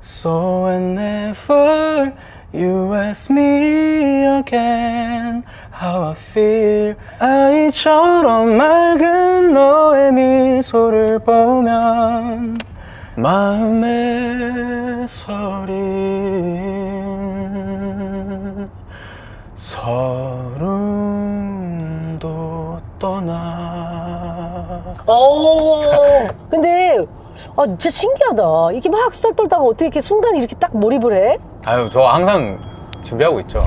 So whenever you ask me again how I feel, 아이처럼 맑은 너의 미소를 보면 마음에 서린 서름도 떠나. 근데 진짜 신기하다. 이렇게 막 수다 떨다가 어떻게 이렇게 순간 이렇게 딱 몰입을 해? 아유, 저 항상 준비하고 있죠.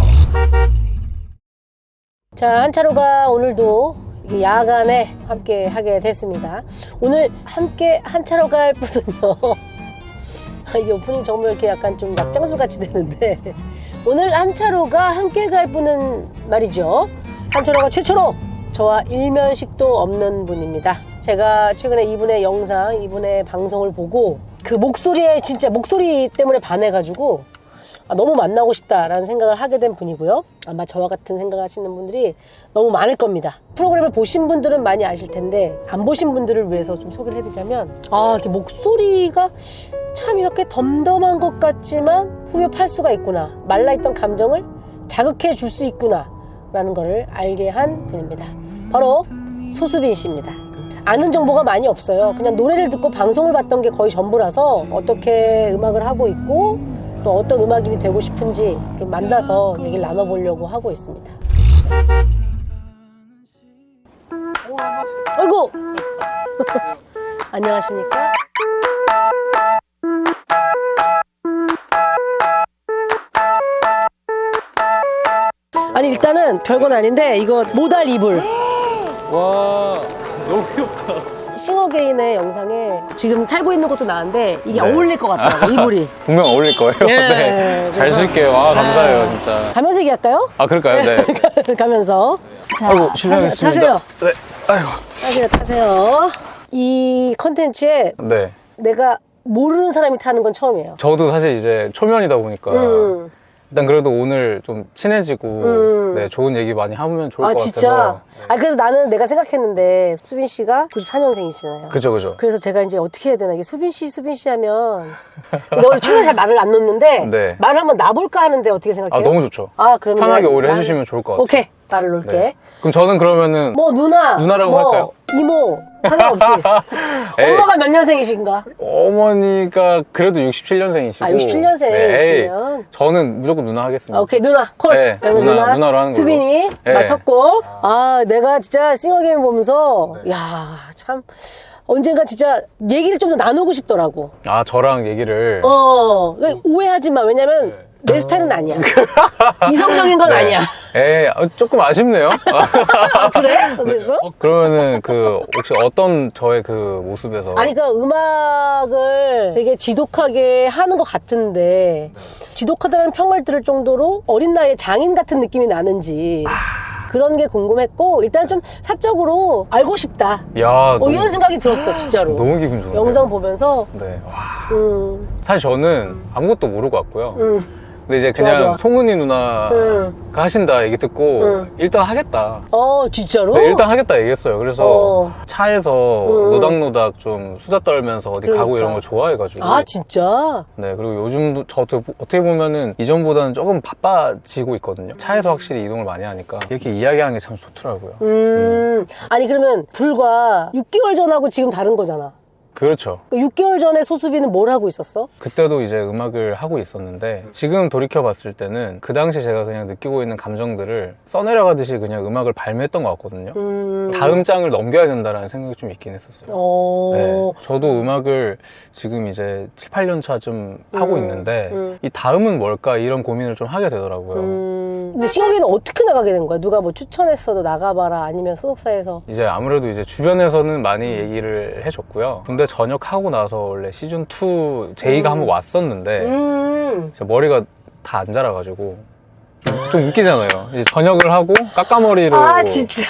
자, 한차로가 오늘도 야간에 함께 하게 됐습니다. 오늘 함께 한차로 갈 분은요. 이 오프닝 정말 이렇게 약간 좀 약장수 같이 되는데, 오늘 한차로가 함께 갈 분은 말이죠. 한차로가 최초로 저와 일면식도 없는 분입니다. 제가 최근에 이분의 영상, 이분의 방송을 보고 그 목소리에 진짜 목소리 때문에 반해가지고 너무 만나고 싶다라는 생각을 하게 된 분이고요. 아마 저와 같은 생각을 하시는 분들이 너무 많을 겁니다. 프로그램을 보신 분들은 많이 아실 텐데 안 보신 분들을 위해서 좀 소개를 해드리자면, 이렇게 목소리가 참 이렇게 덤덤한 것 같지만 후벼 팔 수가 있구나, 말라있던 감정을 자극해 줄 수 있구나 라는 거를 알게 한 분입니다. 바로 소수빈 씨입니다. 아는 정보가 많이 없어요. 그냥 노래를 듣고 방송을 봤던 게 거의 전부라서 어떻게 음악을 하고 있고 또 어떤 음악인이 되고 싶은지 만나서 얘기를 나눠보려고 하고 있습니다. 아이고! 안녕하십니까? 아니, 일단은 별건 아닌데 이거 모달 이불. 와, 너무 귀엽다. 싱어게인의 영상에 지금 살고 있는 것도 나은데 이게 네. 어울릴 것 같아요. 이불이. 분명 어울릴 거예요. 예, 네. 잘 그래서- 쓸게요. 감사해요, 진짜. 가면서 얘기할까요? 아, 그럴까요? 네. 가면서. 자, 아이고, 실례하겠습니다. 타세요. 네. 아이고. 타세요. 이 컨텐츠에 네. 내가 모르는 사람이 타는 건 처음이에요. 저도 사실 이제 초면이다 보니까 일단 그래도 오늘 좀 친해지고 네, 좋은 얘기 많이 하면 좋을 것 진짜? 같아서. 그래서 나는 내가 생각했는데 수빈 씨가 94년생이시잖아요. 그죠. 그래서 제가 이제 어떻게 해야 되나, 이게 수빈 씨 하면 근데 원래 처음에 잘 말을 안 놓는데 네. 말을 한번 놔볼까 하는데 어떻게 생각해요? 너무 좋죠. 그러면 편하게 내가 오히려 해주시면 좋을 것 같아요. 오케이, 말을 놓을게. 네. 그럼 저는 그러면은 뭐 누나라고 할까요? 이모 상관없지. 에이. 엄마가 몇 년생이신가? 어머니가 그래도 67년생이시고 67년생이시면 저는 무조건 누나 하겠습니다. 오케이, 누나 콜. 네, 그러면 누나로 하는 걸로. 수빈이 네. 맡았고. 내가 진짜 싱어게임 보면서 참 언젠가 진짜 얘기를 좀 더 나누고 싶더라고. 저랑 얘기를 그러니까 오해하지 마. 왜냐면 내 스타일은 아니야. 이성적인 건 네. 아니야. 조금 아쉽네요. 그래? 그래서? 그러면은 혹시 어떤 저의 그 모습에서 그러니까 음악을 되게 지독하게 하는 것 같은데 지독하다는 평을 들을 정도로 어린 나이에 장인 같은 느낌이 나는지 그런 게 궁금했고, 일단 좀 사적으로 알고 싶다. 야, 이런 생각이 들었어, 진짜로. 너무 기분 좋은데요. 영상 보면서. 네. 와. 사실 사실 저는 아무것도 모르고 왔고요. 근데 이제 좋아, 그냥 좋아. 송은이 누나가 하신다 얘기 듣고 일단 하겠다. 진짜로? 네, 일단 하겠다 얘기했어요. 그래서 차에서 노닥노닥 좀 수다 떨면서 어디 가고 이런 걸 좋아해가지고. 진짜? 네, 그리고 요즘도 저 어떻게 보면은 이전보다는 조금 바빠지고 있거든요. 차에서 확실히 이동을 많이 하니까 이렇게 이야기하는 게 참 좋더라고요. 아니, 그러면 불과 6개월 전하고 지금 다른 거잖아. 그렇죠. 6개월 전에 소수비는 뭘 하고 있었어? 그때도 이제 음악을 하고 있었는데 지금 돌이켜 봤을 때는 그 당시 제가 그냥 느끼고 있는 감정들을 써내려가듯이 그냥 음악을 발매했던 것 같거든요. 다음 장을 넘겨야 된다라는 생각이 좀 있긴 했었어요. 네, 저도 음악을 지금 이제 7, 8년 차쯤 하고 있는데 이 다음은 뭘까 이런 고민을 좀 하게 되더라고요. 근데 싱어게인은 어떻게 나가게 된 거야? 누가 뭐 추천했어도 나가봐라, 아니면 소속사에서? 이제 아무래도 이제 주변에서는 많이 얘기를 해줬고요. 군대 전역하고 나서 원래 시즌2 제의가 한번 왔었는데 진짜 머리가 다 안 자라가지고 좀 웃기잖아요. 이제 전역을 하고 까까머리로 진짜?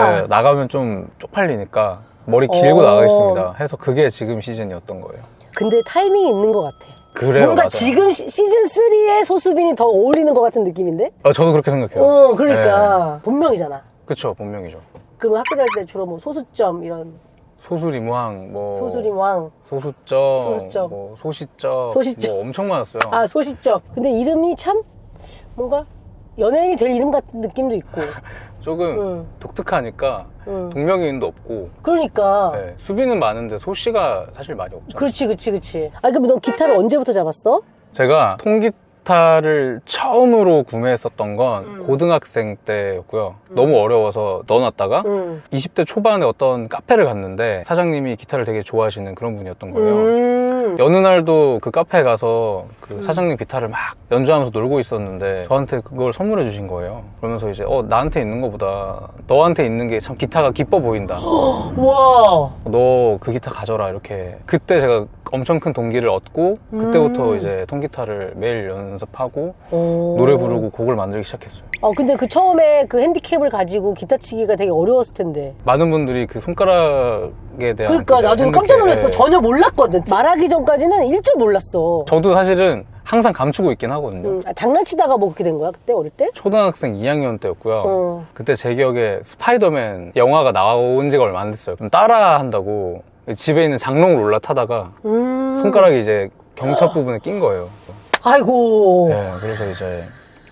네, 나가면 좀 쪽팔리니까 머리 길고 나가겠습니다 해서 그게 지금 시즌이었던 거예요. 근데 타이밍이 있는 것 같아. 그래요. 뭔가 맞아요. 지금 시즌3의 소수빈이 더 어울리는 것 같은 느낌인데? 저도 그렇게 생각해요. 그러니까 본명이잖아. 그쵸, 본명이죠. 그럼 학교 다닐 때 주로 뭐 소수점 이런 소수리무항, 뭐 소수림왕. 소수적, 소수적. 뭐 소시적, 소시적. 뭐 엄청 많았어요. 아, 소시적. 근데 이름이 참 뭔가 연예인이 될 이름 같은 느낌도 있고. 조금 독특하니까 응. 동명이인도 없고. 그러니까. 네, 수비는 많은데 소씨가 사실 많이 없잖아요. 그렇지. 아, 그럼 너 기타를 언제부터 잡았어? 제가 통기타를 처음으로 구매했었던 건 고등학생 때였고요. 너무 어려워서 넣어놨다가 응. 20대 초반에 어떤 카페를 갔는데 사장님이 기타를 되게 좋아하시는 그런 분이었던 거예요. 여느 날도 그 카페에 가서 그 사장님 기타를 막 연주하면서 놀고 있었는데 저한테 그걸 선물해 주신 거예요. 그러면서 이제 나한테 있는 거보다 너한테 있는 게 참 기타가 기뻐 보인다. 와. 너 그 기타 가져라 이렇게. 그때 제가 엄청 큰 동기를 얻고 그때부터 이제 통기타를 매일 연습하고 노래 부르고 곡을 만들기 시작했어요. 근데 그 처음에 그 핸디캡을 가지고 기타 치기가 되게 어려웠을 텐데. 많은 분들이 그 손가락에 대한 그러니까 그 나도 핸디캡, 깜짝 놀랐어. 예. 전혀 몰랐거든. 말하기 전까지는 일절 몰랐어. 저도 사실은 항상 감추고 있긴 하거든요. 장난치다가 뭐 그렇게 된 거야? 그때 어릴 때? 초등학생 2학년 때였고요. 어. 그때 제 기억에 스파이더맨 영화가 나온 지가 얼마 안 됐어요. 그럼 따라 한다고 집에 있는 장롱을 올라타다가 손가락이 이제 경첩 부분에 낀 거예요. 아이고. 네, 그래서 이제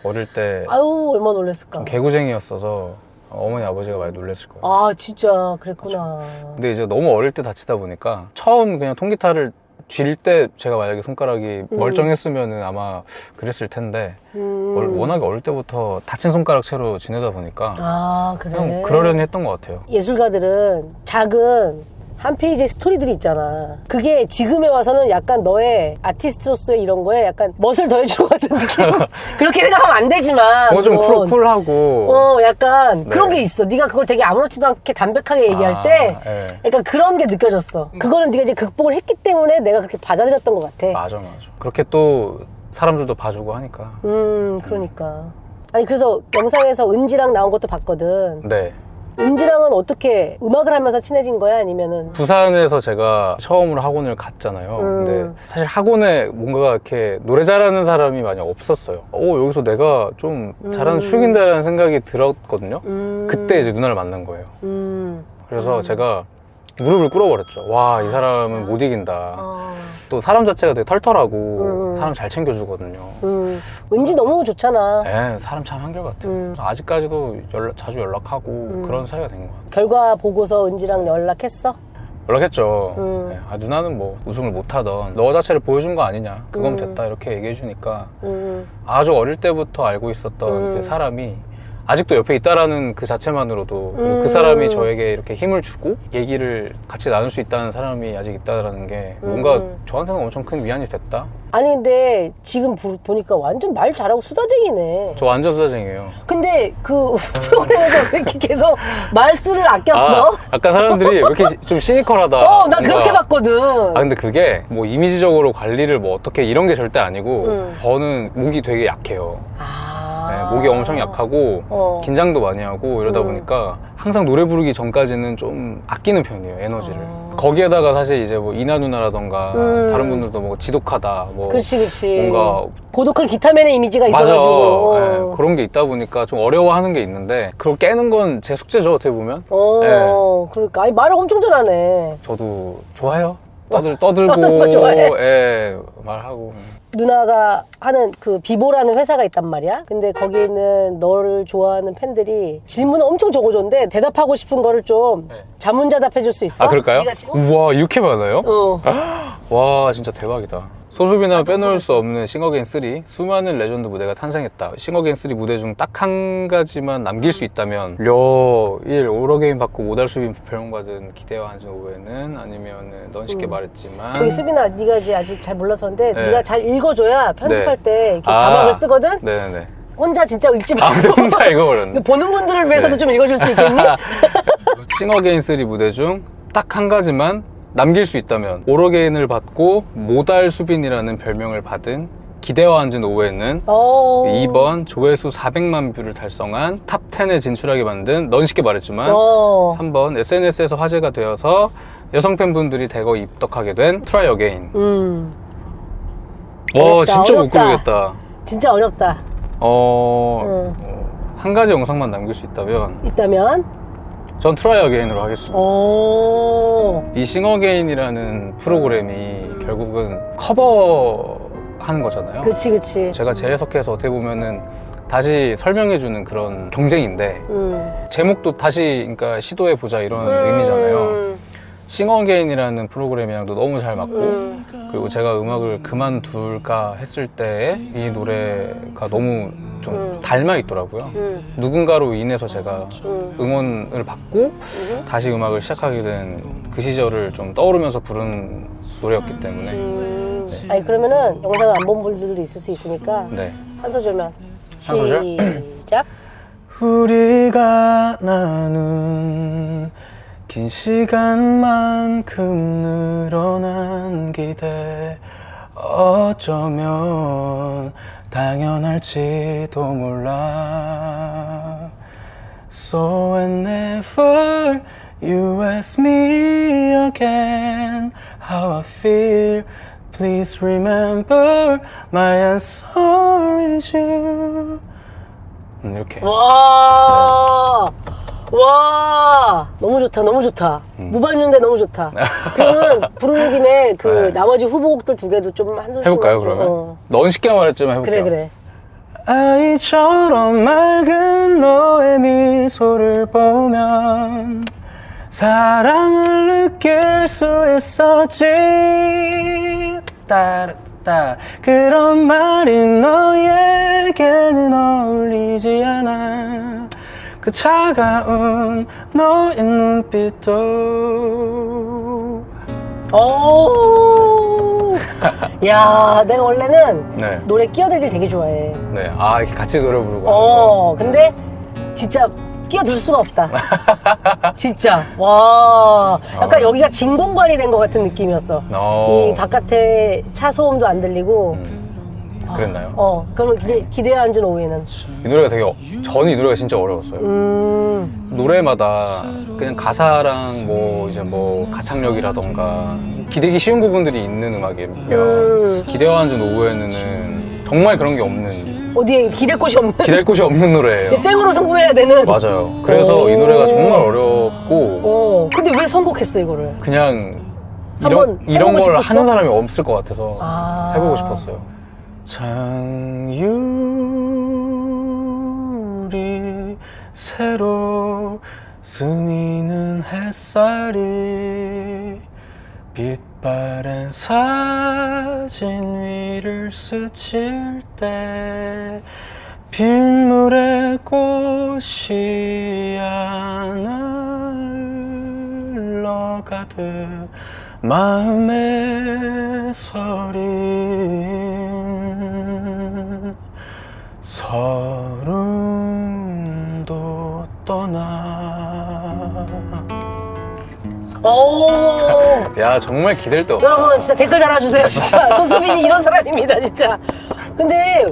어릴 때 아유, 얼마나 놀랐을까. 좀 개구쟁이였어서 어머니 아버지가 많이 놀랐을 거예요. 아, 진짜 그랬구나. 근데 이제 너무 어릴 때 다치다 보니까 처음 그냥 통기타를 쥘 때 제가 만약에 손가락이 멀쩡했으면은 아마 그랬을 텐데 워낙에 어릴 때부터 다친 손가락 채로 지내다 보니까 아, 그래. 그냥 그러려니 했던 것 같아요. 예술가들은 작은 한 페이지의 스토리들이 있잖아. 그게 지금에 와서는 약간 너의 아티스트로서의 이런 거에 약간 멋을 더해주는 것 같은 느낌? 그렇게 생각하면 안 되지만. 좀 물론. 쿨하고 약간 네. 그런 게 있어. 네가 그걸 되게 아무렇지도 않게 담백하게 얘기할 때 네. 약간 그런 게 느껴졌어. 그거는 네가 이제 극복을 했기 때문에 내가 그렇게 받아들였던 것 같아. 맞아. 그렇게 또 사람들도 봐주고 하니까. 그러니까. 아니, 그래서 영상에서 은지랑 나온 것도 봤거든. 네. 은지랑은 어떻게 음악을 하면서 친해진 거야? 아니면은? 부산에서 제가 처음으로 학원을 갔잖아요. 근데 사실 학원에 뭔가 이렇게 노래 잘하는 사람이 많이 없었어요. 여기서 내가 좀 잘하는 축인다라는 생각이 들었거든요. 그때 이제 누나를 만난 거예요. 그래서 제가 무릎을 꿇어버렸죠. 와, 이 사람은 못 이긴다. 또 사람 자체가 되게 털털하고 사람 잘 챙겨주거든요. 은지 너무 좋잖아. 네, 사람 참 한결같아요. 아직까지도 자주 연락하고 그런 사이가 된 것 같아요. 결과 보고서 은지랑 연락했어? 연락했죠. 네, 누나는 뭐 우승을 못하던 너 자체를 보여준 거 아니냐, 그건 됐다 이렇게 얘기해주니까 아주 어릴 때부터 알고 있었던 그 사람이 아직도 옆에 있다라는 그 자체만으로도 그리고 그 사람이 저에게 이렇게 힘을 주고 얘기를 같이 나눌 수 있다는 사람이 아직 있다라는 게 뭔가 저한테는 엄청 큰 위안이 됐다. 아니, 근데 지금 보니까 완전 말 잘하고 수다쟁이네. 저 완전 수다쟁이에요. 근데 그 프로그램에서 왜 이렇게 계속 말수를 아꼈어? 약간 사람들이 왜 이렇게 좀 시니컬하다. 나 뭔가. 그렇게 봤거든. 근데 그게 뭐 이미지적으로 관리를 뭐 어떻게 이런 게 절대 아니고 저는 목이 되게 약해요. 네, 목이 엄청 약하고 긴장도 많이 하고 이러다 보니까 항상 노래 부르기 전까지는 좀 아끼는 편이에요, 에너지를. 거기에다가 사실 이제 뭐 이나 누나라던가 다른 분들도 뭐 지독하다, 뭐 그렇지. 뭔가 고독한 기타맨의 이미지가 있어가지고. 맞아. 네, 그런 게 있다 보니까 좀 어려워하는 게 있는데 그걸 깨는 건 제 숙제죠, 어떻게 보면. 그러니까. 아니, 말을 엄청 잘하네. 저도 좋아해요. 떠들고 좋아해? 말하고. 누나가 하는 그 비보라는 회사가 있단 말이야. 근데 거기 있는 너를 좋아하는 팬들이 질문을 엄청 적어줬는데 대답하고 싶은 거를 좀 자문자답해 줄 수 있어? 그럴까요? 네가 지금? 우와, 이렇게 많아요? 어. 와, 진짜 대박이다. 소수비나 빼놓을 수 없는 싱어게인 3, 수많은 레전드 무대가 탄생했다. 싱어게인 3 무대 중 딱 한 가지만 남길 수 있다면 1. 오러게임 받고 모달 수빈 별명받은 기대와 한진 오후에는, 아니면은 넌 쉽게 말했지만. 저기 수빈아, 네가 이제 아직 잘 몰라서인데 네. 네가 잘 읽어줘야 편집할 네. 때 이렇게 자막을 쓰거든? 네네네. 혼자 진짜 읽지 말고 근데 혼자 읽어버렸네. 이거 보는 분들을 위해서도 네. 좀 읽어줄 수 있겠니? 싱어게인 3 무대 중 딱 한 가지만 남길 수 있다면 오러게인을 받고 모달 수빈이라는 별명을 받은 기대와 앉은 오후에는 2번 조회수 400만 뷰를 달성한 탑 10에 진출하게 만든 넌 쉽게 말했지만 3번 SNS에서 화제가 되어서 여성 팬분들이 대거 입덕하게 된 Try Again. 어렵다, 진짜 못 어렵다. 고르겠다. 진짜 어렵다. 한 가지 영상만 남길 수 있다면 있다면 전 트라이 어게인으로 하겠습니다. 오. 이 싱어게인이라는 프로그램이 결국은 커버하는 거잖아요. 그치, 그치. 제가 재해석해서 어떻게 보면은 다시 설명해주는 그런 경쟁인데 제목도 다시 그러니까 시도해보자 이런 의미잖아요. 싱어게인이라는 프로그램이랑도 너무 잘 맞고 그리고 제가 음악을 그만둘까 했을 때에 이 노래가 너무 좀 닮아 있더라고요. 누군가로 인해서 제가 응원을 받고 다시 음악을 시작하게 된 그 시절을 좀 떠오르면서 부른 노래였기 때문에 네. 아니 그러면은 영상을 안 본 분들도 있을 수 있으니까 네. 한 소절만 한 소절? 시작. 우리가 나눈 긴 시간만큼 늘어난 기대 어쩌면 당연할지도 몰라 So whenever you ask me again how I feel Please remember my answer is you 이렇게 와. 와. 너무 좋다. 너무 좋다. 무반주인데 너무 좋다. 그러면 부르는 김에 그 네. 나머지 후보곡들 두 개도 좀 한 소절씩 해볼까요 그러면? 너무 쉽게 말했지만 해볼게요. 그래 그래. 아이처럼 맑은 너의 미소를 보면 사랑을 느낄 수 있었지 따르따 그런 말이 너에게는 어울리지 않아 그 차가운 너의 눈빛도 오. 야, 내가 원래는 네. 노래 끼어들길 되게 좋아해. 네. 아 이렇게 같이 노래 부르고 하는 거. 근데 진짜 끼어들 수가 없다. 진짜. 와. 약간 여기가 진공관이 된 것 같은 느낌이었어. 이 바깥에 차 소음도 안 들리고. 그랬나요? 그러면 기대에 앉은 오후에는. 이 노래가 되게 저는 이 노래가 진짜 어려웠어요. 노래마다 그냥 가사랑 뭐 이제 뭐 가창력이라던가 기대기 쉬운 부분들이 있는 음악이면 기대와 앉은 오후에는 정말 그런 게 없는 어디에 기댈 곳이 없는. 기댈 곳이 없는 노래예요. 생으로 승부해야 되는. 맞아요. 그래서 이 노래가 정말 어렵고 근데 왜 선곡했어 이거를? 그냥 한번 이런 해보고 걸 싶었어? 하는 사람이 없을 것 같아서 아. 해보고 싶었어요. 장유리 새로 스미는 햇살이 빛바랜 사진 위를 스칠 때 빗물에 꽃이 하나 흘러가듯 마음의 서린 서름도 떠나. 오. 야 정말 기댈 데 없다. 여러분 진짜 댓글 달아주세요. 진짜 소수빈이 이런 사람입니다. 진짜. 근데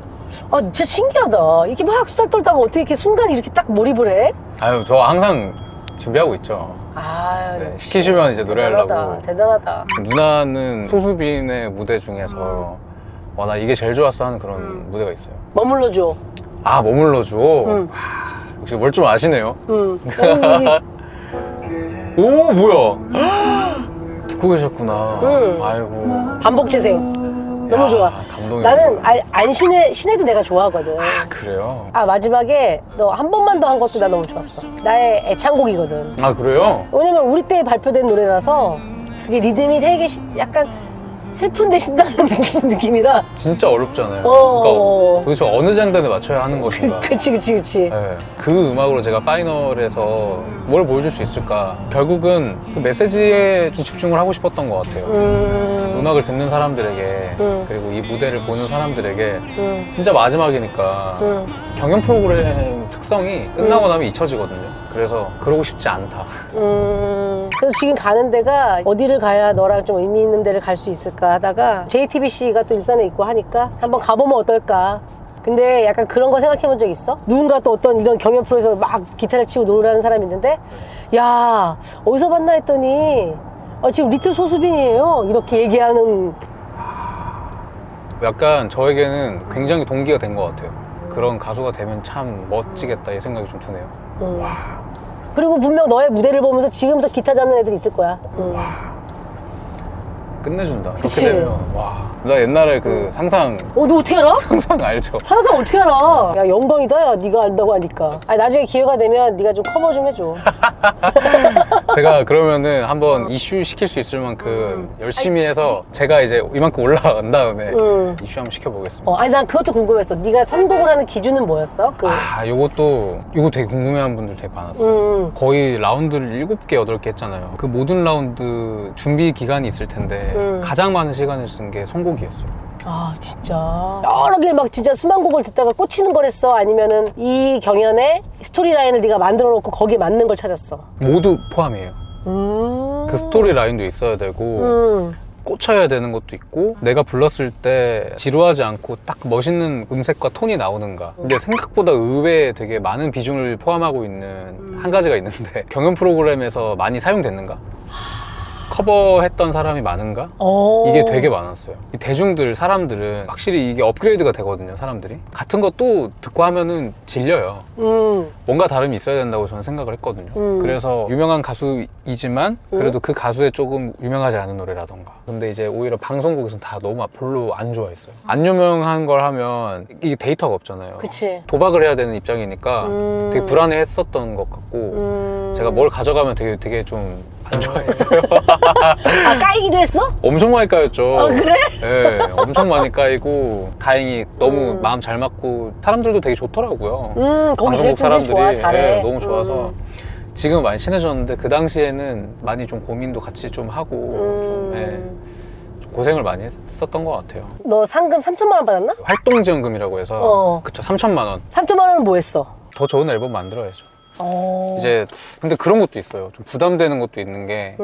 진짜 신기하다. 이렇게 막 수다 떨다가 어떻게 이렇게 순간 이렇게 딱 몰입을 해? 아유 저 항상 준비하고 있죠. 아, 네, 시키시면 이제 노래하려고. 대단하다. 누나는 소수빈의 무대 중에서 와 나 이게 제일 좋았어 하는 그런 무대가 있어요. 머물러줘. 아 머물러줘. 역시 뭘 좀 아시네요. 오 뭐야? 듣고 계셨구나. 아이고. 반복 재생. 너무 야, 좋아. 감동이다. 나는 신혜도 내가 좋아하거든. 아 그래요? 마지막에 너 한 번만 더 한 것도 나 너무 좋았어. 나의 애창곡이거든. 아 그래요? 왜냐면 우리 때 발표된 노래라서 그게 리듬이 되게 약간 슬픈데 신나는 느낌이라. 진짜 어렵잖아요. 어. 그러니까 도대체 어느 장단에 맞춰야 하는 것인가. 그치. 네, 그 음악으로 제가 파이널에서 뭘 보여줄 수 있을까. 결국은 그 메시지에 좀 집중을 하고 싶었던 것 같아요. 음악을 듣는 사람들에게 그리고 이 무대를 보는 사람들에게 진짜 마지막이니까 경연 프로그램 특성이 끝나고 나면 잊혀지거든요. 그래서 그러고 싶지 않다. 그래서 지금 가는 데가 어디를 가야 너랑 좀 의미 있는 데를 갈 수 있을까 하다가 JTBC가 또 일산에 있고 하니까 한번 가보면 어떨까. 근데 약간 그런 거 생각해 본 적 있어? 누군가 또 어떤 이런 경연 프로에서 막 기타를 치고 노래하는 사람이 있는데 야 어디서 봤나 했더니 지금 리틀 소수빈이에요 이렇게 얘기하는. 약간 저에게는 굉장히 동기가 된 것 같아요. 그런 가수가 되면 참 멋지겠다 이 생각이 좀 드네요. 그리고 분명 너의 무대를 보면서 지금도 기타 잡는 애들이 있을 거야. 끝내준다. 그치? 그렇게 되면 와. 나 옛날에 그 상상 너 어떻게 알아? 상상 알죠? 상상 어떻게 알아? 야, 영광이다. 야, 네가 안다고 하니까. 아니, 나중에 기회가 되면 네가 좀 커버 좀 해줘. 제가 그러면은 한번 이슈 시킬 수 있을 만큼 열심히 해서 제가 이제 이만큼 올라간 다음에 이슈 한번 시켜보겠습니다. 아니, 난 그것도 궁금했어. 네가 선곡을 하는 기준은 뭐였어? 이거 되게 궁금해하는 분들 되게 많았어요. 거의 라운드를 7개, 8개 했잖아요. 그 모든 라운드 준비 기간이 있을 텐데 가장 많은 시간을 쓴 게 선곡이었어요. 아, 진짜. 여러 개 막 진짜 수만 곡을 듣다가 꽂히는 걸 했어? 아니면은 이 경연에 스토리라인을 네가 만들어 놓고 거기에 맞는 걸 찾았어? 모두 포함이에요. 그 스토리 라인도 있어야 되고 꽂혀야 되는 것도 있고 내가 불렀을 때 지루하지 않고 딱 멋있는 음색과 톤이 나오는가. 근데 생각보다 의외에 되게 많은 비중을 포함하고 있는 한 가지가 있는데 경연 프로그램에서 많이 사용됐는가? 커버했던 사람이 많은가? 이게 되게 많았어요. 이 대중들, 사람들은 확실히 이게 업그레이드가 되거든요, 사람들이. 같은 거 또 듣고 하면은 질려요. 뭔가 다름이 있어야 된다고 저는 생각을 했거든요. 그래서 유명한 가수이지만 그래도 그 가수의 조금 유명하지 않은 노래라던가. 근데 이제 오히려 방송국에서는 다 너무 별로 안 좋아했어요. 안 유명한 걸 하면 이게 데이터가 없잖아요. 그치. 도박을 해야 되는 입장이니까 되게 불안해 했었던 것 같고 제가 뭘 가져가면 되게 좀 안 좋아했어요. 아, 까이기도 했어? 엄청 많이 까였죠. 아, 그래? 네, 엄청 많이 까이고 다행히 너무 마음 잘 맞고 사람들도 되게 좋더라고요. 거기 방송국 제작진들이 좋아, 잘해. 네, 너무 좋아서 지금은 많이 친해졌는데 그 당시에는 많이 좀 고민도 같이 좀 하고 좀 고생을 많이 했었던 것 같아요. 너 상금 3천만 원 받았나? 활동지원금이라고 해서 그쵸, 3천만 원. 3천만 원은 뭐 했어? 더 좋은 앨범 만들어야죠. 이제 근데 그런 것도 있어요. 좀 부담되는 것도 있는 게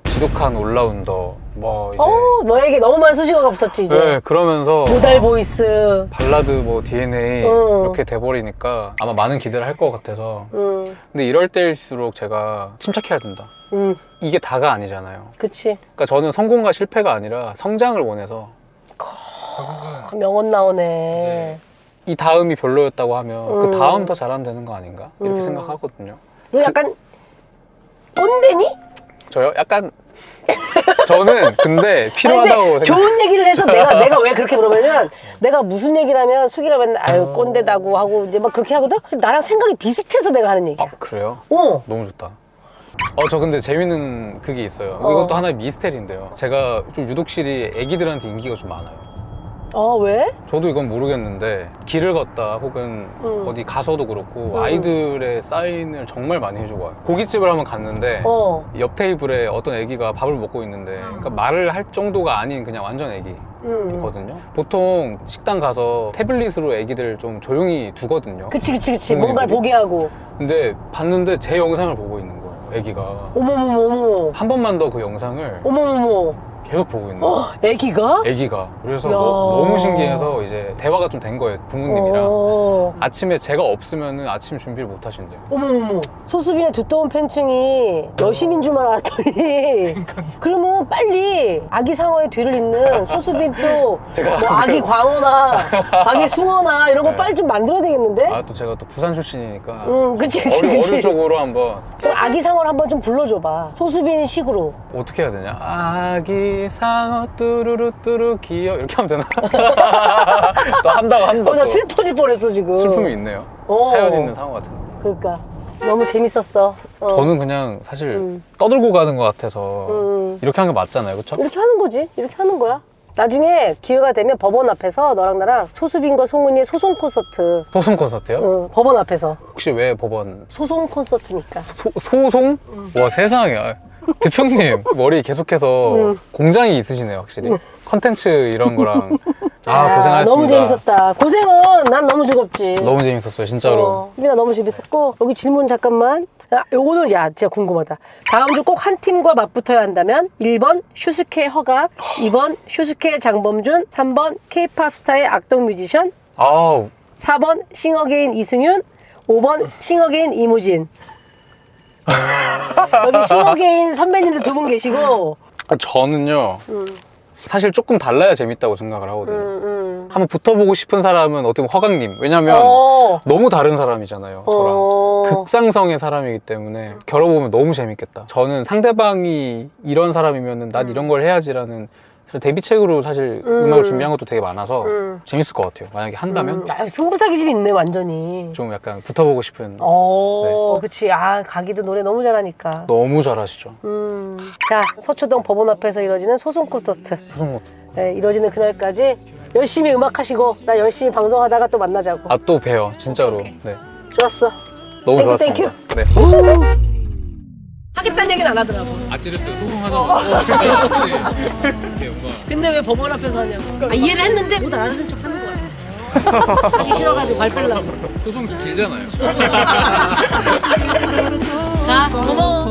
지독한 올라운더 뭐 이제 너에게 너무 많은 수식어가 붙었지 이제. 네, 그러면서 모달 보이스. 발라드 뭐 DNA 이렇게 돼버리니까 아마 많은 기대를 할 것 같아서 근데 이럴 때일수록 제가 침착해야 된다. 이게 다가 아니잖아요. 그치. 그러니까 저는 성공과 실패가 아니라 성장을 원해서 명언 나오네. 이제 이 다음이 별로였다고 하면 그 다음 더 잘하면 되는 거 아닌가? 이렇게 생각하거든요. 너 약간 꼰대니? 저요? 약간 저는 근데 필요하다고 아니, 근데 생각. 좋은 얘기를 해서 내가 왜 그렇게 물어보냐면 내가 무슨 얘기를 하면 수기가 맨날 아유 꼰대다고 하고 이제 막 그렇게 하거든? 나랑 생각이 비슷해서 내가 하는 얘기야. 그래요? 어. 너무 좋다. 저 근데 재밌는 그게 있어요. 이것도 하나의 미스테리인데요. 제가 좀 유독실이 애기들한테 인기가 좀 많아요. 왜? 저도 이건 모르겠는데 길을 걷다 혹은 어디 가서도 그렇고 아이들의 사인을 정말 많이 해주고 와요. 고깃집을 한번 갔는데 옆 테이블에 어떤 애기가 밥을 먹고 있는데 그러니까 말을 할 정도가 아닌 그냥 완전 애기거든요. 보통 식당 가서 태블릿으로 애기들 좀 조용히 두거든요. 그치 부모님들이. 뭔가를 보게 하고. 근데 봤는데 제 영상을 보고 있는 거예요, 애기가. 어머머머. 한 번만 더 그 영상을 어머머머. 계속 보고 있는 거예요. 애기가? 애기가. 그래서 야. 너무 신기해서 이제 대화가 좀 된 거예요, 부모님이랑. 아침에 제가 없으면은 아침 준비를 못 하신대요. 어머머머. 소수빈의 두꺼운 팬층이 여심인 줄 알았더니 그러면 빨리 아기 상어의 뒤를 잇는 소수빈표 제가 뭐 아기 광어나 아기 숭어나 이런 거 네. 빨리 좀 만들어야 되겠는데? 또 제가 또 부산 출신이니까 그치 어느 쪽으로 한번 그럼 아기 상어를 한번 좀 불러줘봐. 소수빈 식으로. 어떻게 해야 되냐? 아기 상어 뚜루루 뚜루 귀여 이렇게 하면 되나? 또 한다 나 또. 슬퍼질 뻔했어 지금. 슬픔이 있네요. 사연 있는 상어 같은. 그러니까 너무 재밌었어. 저는 그냥 사실 떠들고 가는 것 같아서 이렇게 하는 게 맞잖아요, 그렇죠? 이렇게 하는 거지. 이렇게 하는 거야. 나중에 기회가 되면 법원 앞에서 너랑 나랑 소수빈과 송은이의 소송 콘서트. 소송 콘서트요? 법원 앞에서. 혹시 왜 법원 소송 콘서트니까. 소송? 와 세상에. 대표님 머리 계속해서 공장이 있으시네요, 확실히. 컨텐츠 이런 거랑. 고생하셨습니다. 너무 재밌었다. 고생은 난 너무 즐겁지. 너무 재밌었어요, 진짜로. 우리가 너무 재밌었고 여기 질문 잠깐만. 요거는 진짜 궁금하다. 다음 주 꼭 한 팀과 맞붙어야 한다면 1번 슈스케 허각, 2번 슈스케 장범준, 3번 K-팝 스타의 악동 뮤지션, 4번 싱어게인 이승윤, 5번 싱어게인 이무진. 여기 싱어게인 선배님들 두 분 계시고 저는요 사실 조금 달라야 재밌다고 생각을 하거든요. 한번 붙어보고 싶은 사람은 어떻게 보면 허강님. 왜냐면 너무 다른 사람이잖아요, 저랑. 극상성의 사람이기 때문에 겨뤄보면 너무 재밌겠다. 저는 상대방이 이런 사람이면은 난 이런 걸 해야지라는 사실 데뷔책으로 사실 음악을 준비한 것도 되게 많아서 재밌을 것 같아요. 만약에 한다면 아, 승부사 기질이 있네 완전히. 좀 약간 붙어보고 싶은. 그치. 아, 가기도 노래 너무 잘하니까. 너무 잘하시죠. 자, 서초동 법원 앞에서 이뤄지는 소송 콘서트. 소송 네, 이뤄지는 그날까지 열심히 음악하시고 나 열심히 방송하다가 또 만나자고. 아, 또 봬요, 진짜로. 네. 좋았어. 너무 땡큐, 좋았습니다. 네. 하겠다는 얘기는 안 하더라고. 아, 찌르스요. 소송하자고. 진짜 혹시 이렇게 뭔가. 근데 왜 법원 앞에서 하냐고. 아, 이해를 했는데 못 알아듣는 척 하는 거야. 하기 싫어가지고 발 빼려고. 소송 좀 길잖아요. 자, 고마워.